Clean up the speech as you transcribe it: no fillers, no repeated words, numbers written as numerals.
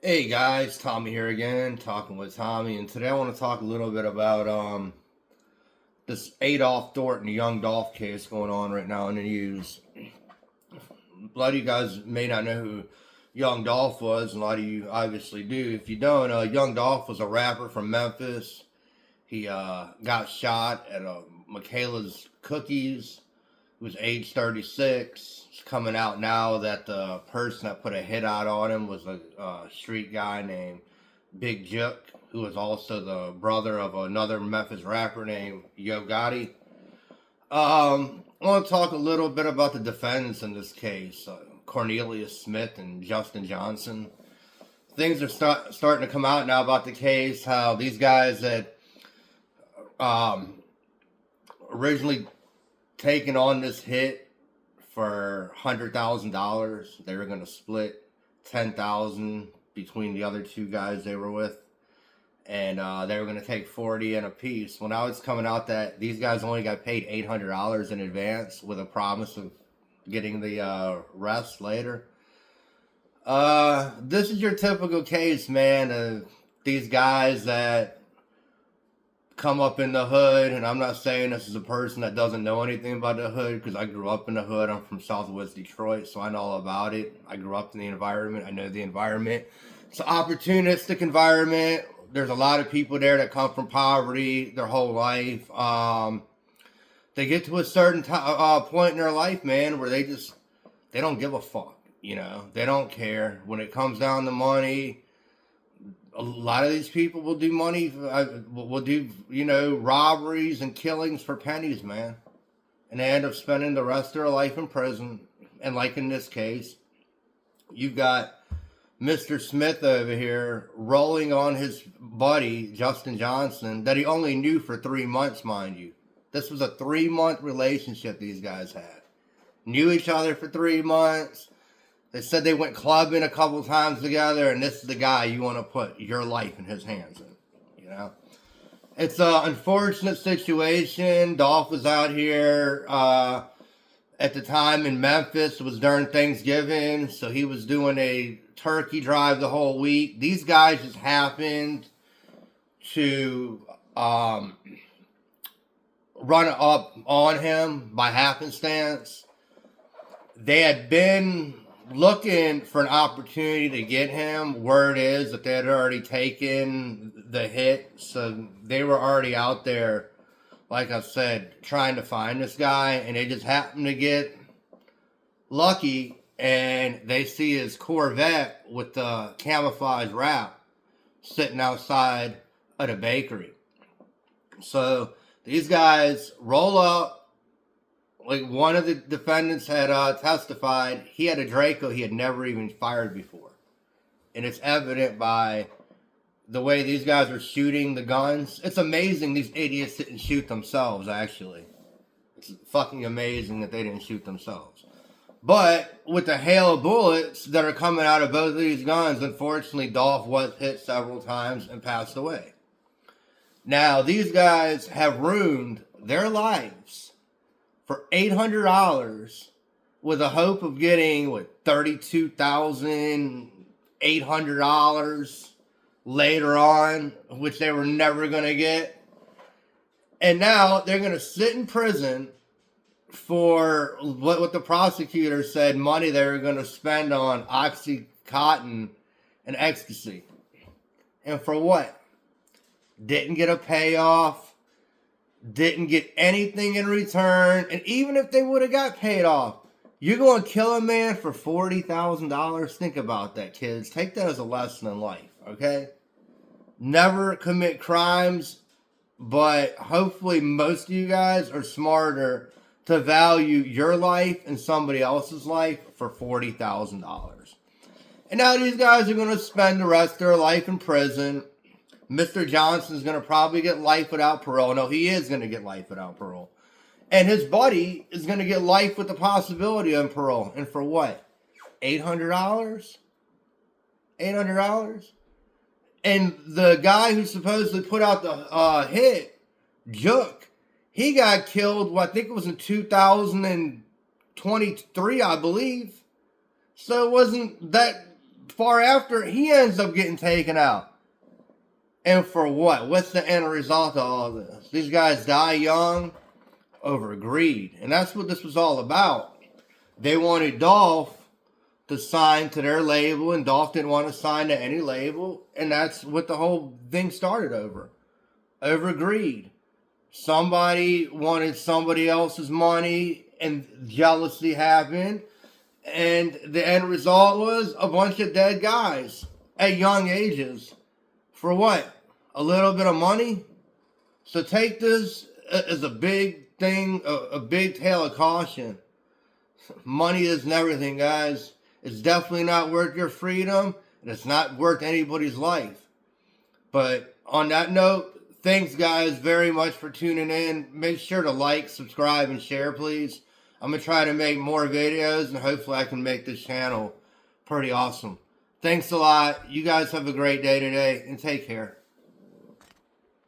Hey guys, Tommy here again, talking with Tommy, and today I want to talk a little bit about this Adolph Thornton, young Dolph case going on right now in the news. A lot of you guys may not know who young Dolph was, and a lot of you obviously do. If you don't, young Dolph was a rapper from Memphis. He got shot at Michaela's Cookies. He was age 36. It's coming out now that the person that put a hit out on him was a street guy named Big Jook, who was also the brother of another Memphis rapper named Yo Gotti. I want to talk a little bit about the defendants in this case, Cornelius Smith and Justin Johnson. Things are starting to come out now about the case, how these guys that originally taken on this hit for $100,000. They were going to split $10,000 between the other two guys they were with, and they were going to take $40 in a piece. Well, now it's coming out that these guys only got paid $800 in advance with a promise of getting the rest later. This is your typical case, man, of these guys that come up in the hood, and I'm not saying this is a person that doesn't know anything about the hood, because I grew up in the hood. I'm from Southwest Detroit, so I know all about it. I grew up in the environment. I know the environment. It's an opportunistic environment. There's a lot of people there that come from poverty their whole life. They get to a certain point in their life, man, where they don't give a fuck. They don't care. When it comes down to money, a lot of these people will do will do, robberies and killings for pennies, man. And they end up spending the rest of their life in prison. And like in this case, you've got Mr. Smith over here rolling on his buddy, Justin Johnson, that he only knew for 3 months, mind you. This was a 3-month relationship these guys had. Knew each other for 3 months. They said they went clubbing a couple times together, and this is the guy you want to put your life in his hands in, It's an unfortunate situation. Dolph was out here at the time in Memphis. It was during Thanksgiving, so he was doing a turkey drive the whole week. These guys just happened to run up on him by happenstance. They had been looking for an opportunity to get him. Word is that they had already taken the hit, so they were already out there, like I said, trying to find this guy, and they just happened to get lucky, and they see his Corvette with the camouflage wrap sitting outside of the bakery. So these guys roll up. Like one of the defendants had testified, he had a Draco he had never even fired before. And it's evident by the way these guys are shooting the guns. It's amazing these idiots didn't shoot themselves, actually. It's fucking amazing that they didn't shoot themselves. But with the hail of bullets that are coming out of both of these guns, unfortunately, Dolph was hit several times and passed away. Now, these guys have ruined their lives for $800 with a hope of getting, $32,800 later on, which they were never going to get. And now they're going to sit in prison for what the prosecutor said, money they were going to spend on Oxycontin and ecstasy. And for what? Didn't get a payoff. Didn't get anything in return. And even if they would have got paid off, you're going to kill a man for $40,000? Think about that, kids. Take that as a lesson in life, okay? Never commit crimes, but hopefully most of you guys are smarter to value your life and somebody else's life for $40,000. And now these guys are going to spend the rest of their life in prison. Mr. Johnson's going to probably get life without parole. No, he is going to get life without parole. And his buddy is going to get life with the possibility of parole. And for what? $800? $800? And the guy who supposedly put out the hit, Jook, he got killed, I think it was in 2023, I believe. So it wasn't that far after, he ends up getting taken out. And for what? What's the end result of all this? These guys die young over greed. And that's what this was all about. They wanted Dolph to sign to their label, and Dolph didn't want to sign to any label. And that's what the whole thing started over. Over greed. Somebody wanted somebody else's money, and jealousy happened. And the end result was a bunch of dead guys at young ages. For what? A little bit of money? So take this as a big thing, a big tale of caution. Money isn't everything, guys. It's definitely not worth your freedom, and it's not worth anybody's life. But on that note, thanks, guys, very much for tuning in. Make sure to like, subscribe, and share, please. I'm going to try to make more videos, and hopefully I can make this channel pretty awesome. Thanks a lot. You guys have a great day today, and take care.